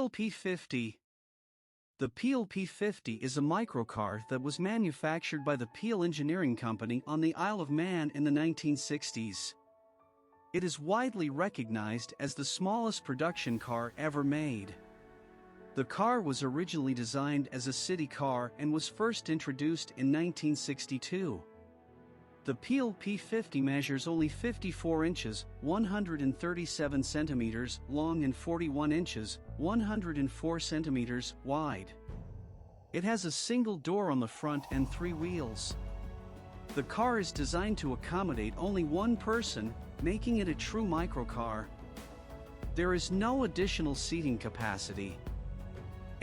P50. The P50 is a microcar that was manufactured by the Peel Engineering Company on the Isle of Man in the 1960s. It is widely recognized as the smallest production car ever made. The car was originally designed as a city car and was first introduced in 1962. The Peel P50 measures only 54 inches, 137 centimeters long and 41 inches, 104 centimeters wide. It has a single door on the front and 3 wheels. The car is designed to accommodate only one person, making it a true microcar. There is no additional seating capacity.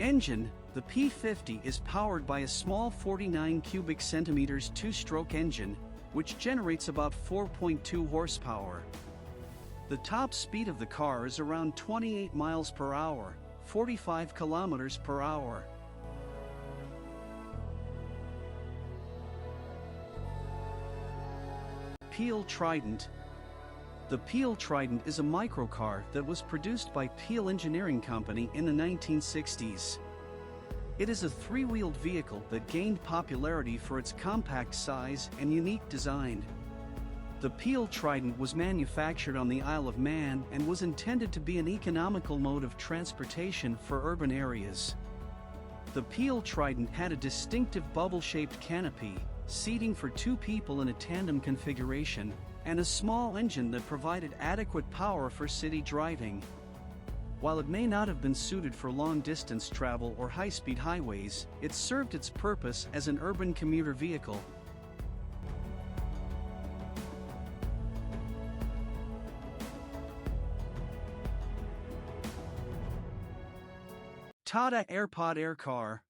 Engine: the P50 is powered by a small 49 cubic centimeters 2-stroke engine, which generates about 4.2 horsepower. The top speed of the car is around 28 miles per hour, 45 kilometers per hour. Peel Trident. The Peel Trident is a microcar that was produced by Peel Engineering Company in the 1960s. It is a 3-wheeled vehicle that gained popularity for its compact size and unique design. The Peel Trident was manufactured on the Isle of Man and was intended to be an economical mode of transportation for urban areas. The Peel Trident had a distinctive bubble-shaped canopy, seating for 2 people in a tandem configuration, and a small engine that provided adequate power for city driving. While it may not have been suited for long-distance travel or high-speed highways, it served its purpose as an urban commuter vehicle. Tata airpod air car.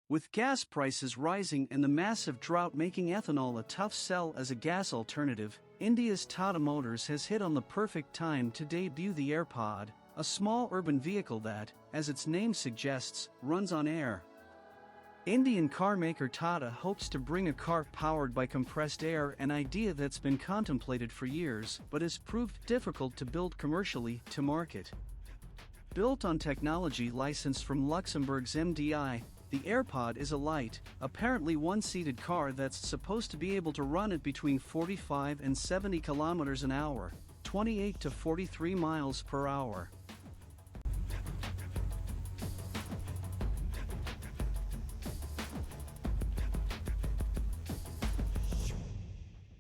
With gas prices rising and the massive drought making ethanol a tough sell as a gas alternative, India's Tata Motors has hit on the perfect time to debut the airpod, a small urban vehicle that, as its name suggests, runs on air. Indian carmaker Tata hopes to bring a car powered by compressed air, an idea that's been contemplated for years but has proved difficult to build commercially to market. Built on technology licensed from Luxembourg's MDI, the AirPod is a light, apparently one-seated car that's supposed to be able to run at between 45 and 70 kilometers an hour, 28 to 43 miles per hour.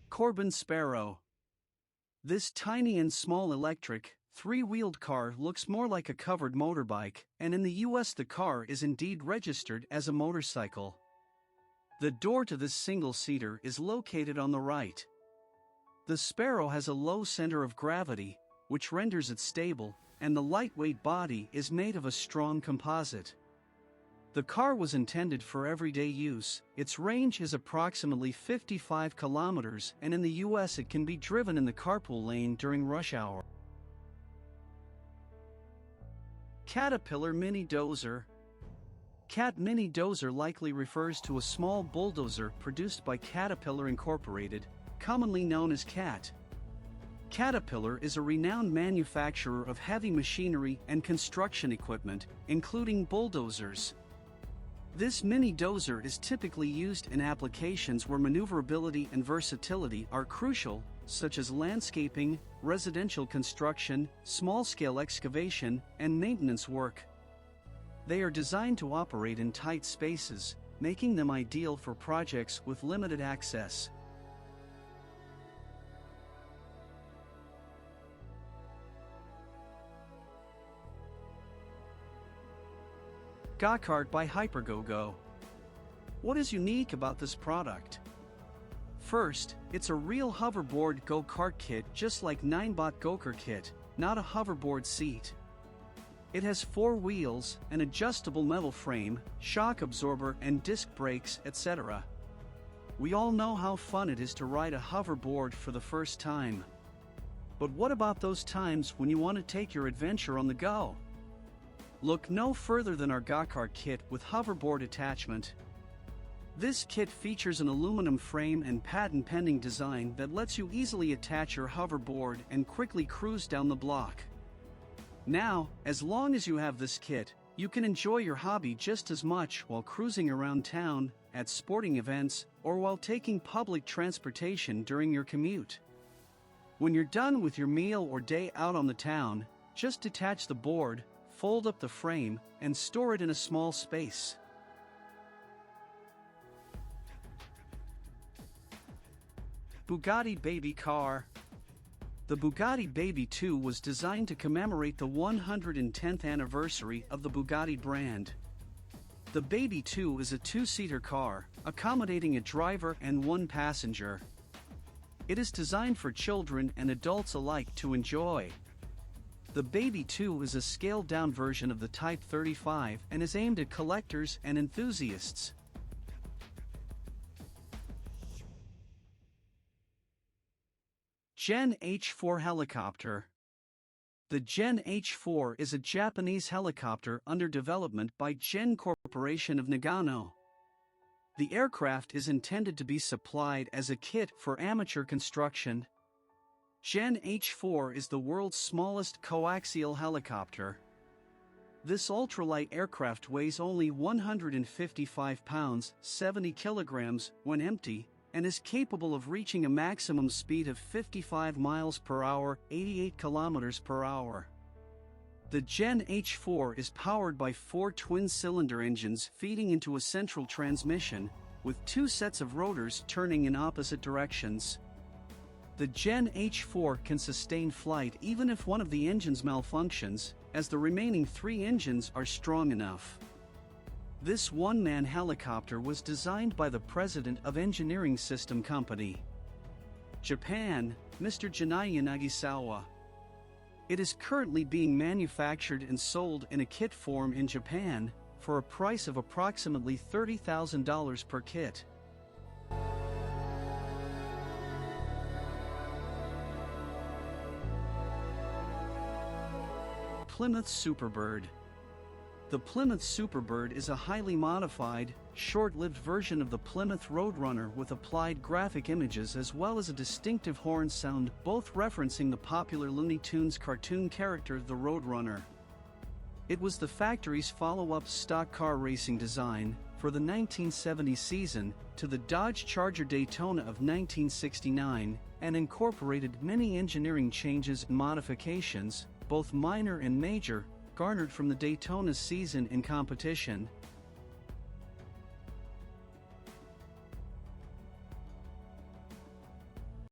Corbin Sparrow. This tiny and small electric, 3-wheeled car looks more like a covered motorbike, and in the US the car is indeed registered as a motorcycle. The door to this single-seater is located on the right. The Sparrow has a low center of gravity, which renders it stable, and the lightweight body is made of a strong composite. The car was intended for everyday use. Its range is approximately 55 kilometers, and in the US it can be driven in the carpool lane during rush hour. Caterpillar Mini Dozer. Cat Mini Dozer likely refers to a small bulldozer produced by Caterpillar Incorporated, commonly known as CAT. Caterpillar is a renowned manufacturer of heavy machinery and construction equipment, including bulldozers. This mini dozer is typically used in applications where maneuverability and versatility are crucial, such as landscaping, residential construction, small-scale excavation, and maintenance work. They are designed to operate in tight spaces, making them ideal for projects with limited access. Gokart by Hypergogo. What is unique about this product? First, it's a real hoverboard go-kart kit, just like Ninebot Gokart kit, not a hoverboard seat. It has 4 wheels, an adjustable metal frame, shock absorber and disc brakes, etc. We all know how fun it is to ride a hoverboard for the first time. But what about those times when you want to take your adventure on the go? Look no further than our Gokart kit with hoverboard attachment. This kit features an aluminum frame and patent-pending design that lets you easily attach your hoverboard and quickly cruise down the block. Now, as long as you have this kit, you can enjoy your hobby just as much while cruising around town, at sporting events, or while taking public transportation during your commute. When you're done with your meal or day out on the town, just detach the board, fold up the frame, and store it in a small space. Bugatti Baby Car. The Bugatti Baby 2 was designed to commemorate the 110th anniversary of the Bugatti brand. The Baby 2 is a two-seater car, accommodating a driver and one passenger. It is designed for children and adults alike to enjoy. The Baby 2 is a scaled-down version of the Type 35 and is aimed at collectors and enthusiasts. Gen H4 Helicopter. The Gen H4 is a Japanese helicopter under development by Gen Corporation of Nagano. The aircraft is intended to be supplied as a kit for amateur construction. Gen H4 is the world's smallest coaxial helicopter. This ultralight aircraft weighs only 155 pounds, 70 kilograms, when empty, and is capable of reaching a maximum speed of 55 miles per hour, 88 kilometers per hour. The Gen H4 is powered by 4 twin-cylinder engines feeding into a central transmission, with 2 sets of rotors turning in opposite directions. The Gen H4 can sustain flight even if one of the engines malfunctions, as the remaining 3 engines are strong enough. This one-man helicopter was designed by the president of Engineering System Company, Japan, Mr. Janai Nagisawa. It is currently being manufactured and sold in a kit form in Japan, for a price of approximately $30,000 per kit. Plymouth Superbird. The Plymouth Superbird is a highly modified, short-lived version of the Plymouth Roadrunner with applied graphic images as well as a distinctive horn sound, both referencing the popular Looney Tunes cartoon character the Roadrunner. It was the factory's follow-up stock car racing design for the 1970 season to the Dodge Charger Daytona of 1969 and incorporated many engineering changes and modifications, both minor and major, garnered from the Daytona season in competition,